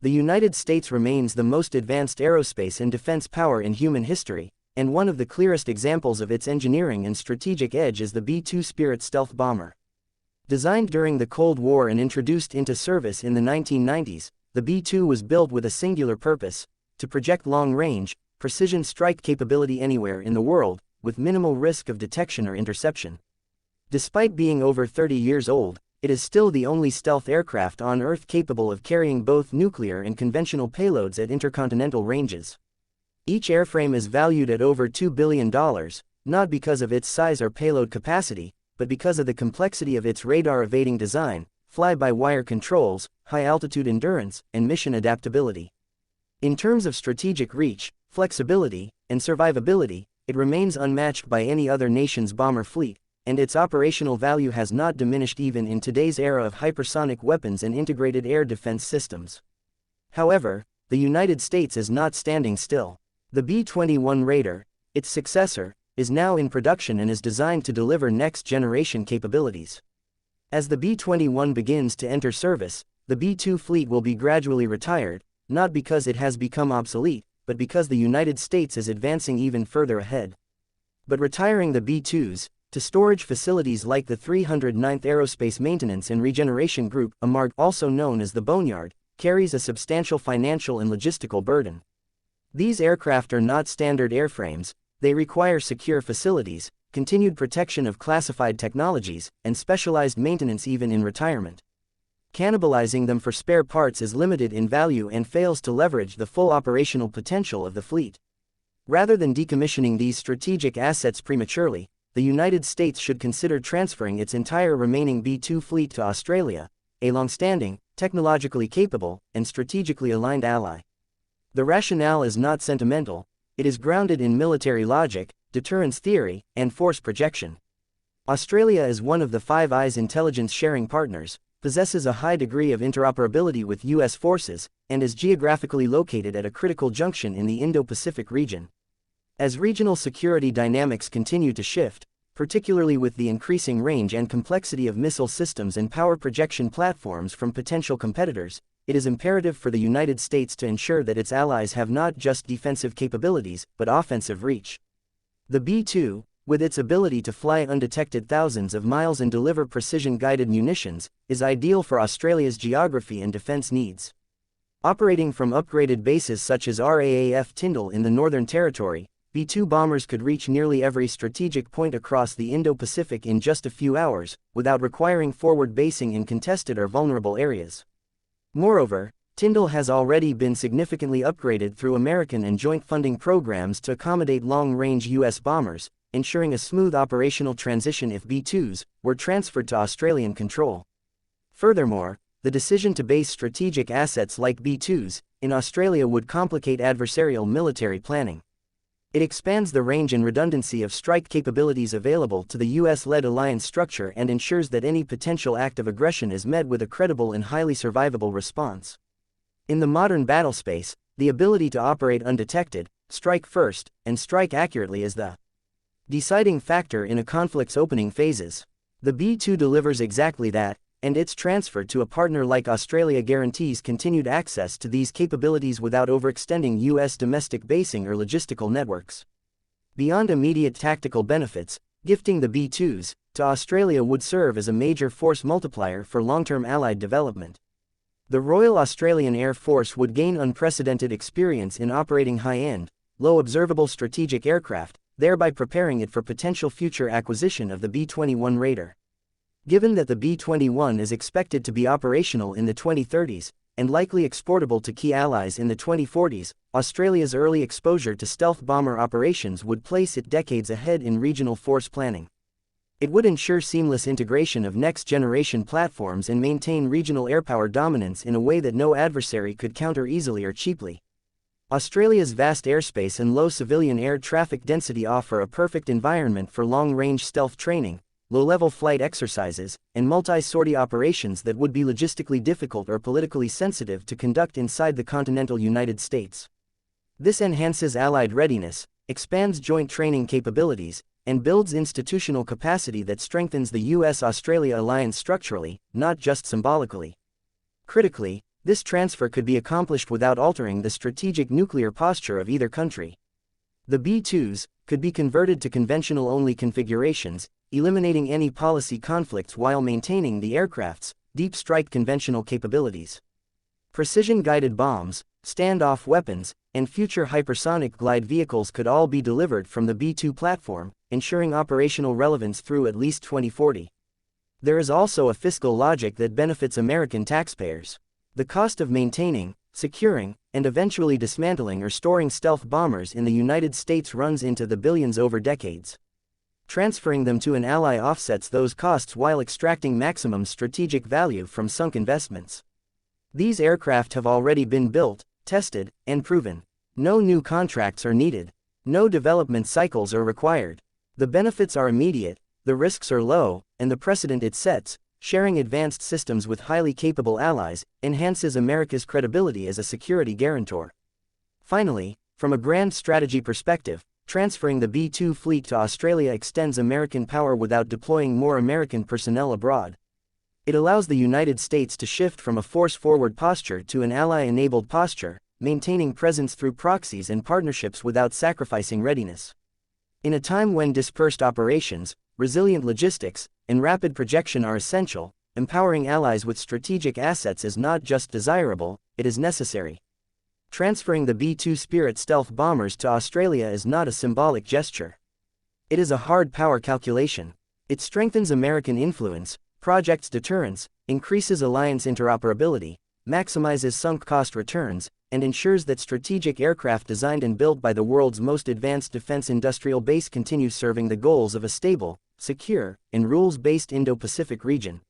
The United States remains the most advanced aerospace and defense power in human history, and one of the clearest examples of its engineering and strategic edge is the B-2 Spirit stealth bomber. Designed during the Cold War and introduced into service in the 1990s, the B-2 was built with a singular purpose: to project long-range, precision strike capability anywhere in the world, with minimal risk of detection or interception. Despite being over 30 years old, it is still the only stealth aircraft on Earth capable of carrying both nuclear and conventional payloads at intercontinental ranges. Each airframe is valued at over $2 billion, not because of its size or payload capacity, but because of the complexity of its radar-evading design, fly-by-wire controls, high-altitude endurance, and mission adaptability. In terms of strategic reach, flexibility, and survivability, it remains unmatched by any other nation's bomber fleet, and its operational value has not diminished even in today's era of hypersonic weapons and integrated air defense systems. However, the United States is not standing still. The B-21 Raider, its successor, is now in production and is designed to deliver next-generation capabilities. As the B-21 begins to enter service, the B-2 fleet will be gradually retired, not because it has become obsolete, but because the United States is advancing even further ahead. But retiring the B-2s to storage facilities like the 309th Aerospace Maintenance and Regeneration Group, AMARG, also known as the Boneyard, carries a substantial financial and logistical burden. These aircraft are not standard airframes. They require secure facilities, continued protection of classified technologies, and specialized maintenance even in retirement. Cannibalizing them for spare parts is limited in value and fails to leverage the full operational potential of the fleet. Rather than decommissioning these strategic assets prematurely, the United States should consider transferring its entire remaining B-2 fleet to Australia, a long-standing, technologically capable, and strategically aligned ally. The rationale is not sentimental. It is grounded in military logic, deterrence theory, and force projection. Australia is one of the Five Eyes intelligence-sharing partners, possesses a high degree of interoperability with U.S. forces, and is geographically located at a critical junction in the Indo-Pacific region. As regional security dynamics continue to shift, particularly with the increasing range and complexity of missile systems and power projection platforms from potential competitors, it is imperative for the United States to ensure that its allies have not just defensive capabilities, but offensive reach. The B-2, with its ability to fly undetected thousands of miles and deliver precision-guided munitions, is ideal for Australia's geography and defense needs. Operating from upgraded bases such as RAAF Tyndall in the Northern Territory, B-2 bombers could reach nearly every strategic point across the Indo-Pacific in just a few hours, without requiring forward basing in contested or vulnerable areas. Moreover, Tyndall has already been significantly upgraded through American and joint funding programs to accommodate long-range U.S. bombers, ensuring a smooth operational transition if B-2s were transferred to Australian control. Furthermore, the decision to base strategic assets like B-2s in Australia would complicate adversarial military planning. It expands the range and redundancy of strike capabilities available to the U.S.-led alliance structure and ensures that any potential act of aggression is met with a credible and highly survivable response. In the modern battlespace, the ability to operate undetected, strike first, and strike accurately is the deciding factor in a conflict's opening phases. The B-2 delivers exactly that, and its transfer to a partner like Australia guarantees continued access to these capabilities without overextending U.S. domestic basing or logistical networks. Beyond immediate tactical benefits, gifting the B-2s to Australia would serve as a major force multiplier for long-term allied development. The Royal Australian Air Force would gain unprecedented experience in operating high-end, low-observable strategic aircraft, thereby preparing it for potential future acquisition of the B-21 Raider. Given that the B-21 is expected to be operational in the 2030s, and likely exportable to key allies in the 2040s, Australia's early exposure to stealth bomber operations would place it decades ahead in regional force planning. It would ensure seamless integration of next-generation platforms and maintain regional airpower dominance in a way that no adversary could counter easily or cheaply. Australia's vast airspace and low civilian air traffic density offer a perfect environment for long-range stealth training, low-level flight exercises, and multi-sortie operations that would be logistically difficult or politically sensitive to conduct inside the continental United States. This enhances allied readiness, expands joint training capabilities, and builds institutional capacity that strengthens the U.S.-Australia alliance structurally, not just symbolically. Critically, This transfer could be accomplished without altering the strategic nuclear posture of either country. The B-2s could be converted to conventional-only configurations, eliminating any policy conflicts while maintaining the aircraft's deep strike conventional capabilities. Precision-guided bombs, standoff weapons, and future hypersonic glide vehicles could all be delivered from the B-2 platform, ensuring operational relevance through at least 2040. There is also a fiscal logic that benefits American taxpayers. The cost of maintaining, securing, and eventually dismantling or storing stealth bombers in the United States runs into the billions over decades. Transferring them to an ally offsets those costs while extracting maximum strategic value from sunk investments. These aircraft have already been built, tested, and proven. No new contracts are needed. No development cycles are required. The benefits are immediate, the risks are low, and the precedent it sets, sharing advanced systems with highly capable allies, enhances America's credibility as a security guarantor. Finally, from a grand strategy perspective, transferring the B-2 fleet to Australia extends American power without deploying more American personnel abroad. It allows the United States to shift from a force-forward posture to an ally-enabled posture, maintaining presence through proxies and partnerships without sacrificing readiness. In a time when dispersed operations, resilient logistics, and rapid projection are essential, empowering allies with strategic assets is not just desirable, it is necessary. Transferring the B-2 Spirit stealth bombers to Australia is not a symbolic gesture. It is a hard power calculation. It strengthens American influence, projects deterrence, increases alliance interoperability, maximizes sunk cost returns, and ensures that strategic aircraft designed and built by the world's most advanced defense industrial base continue serving the goals of a stable, secure, and rules-based Indo-Pacific region.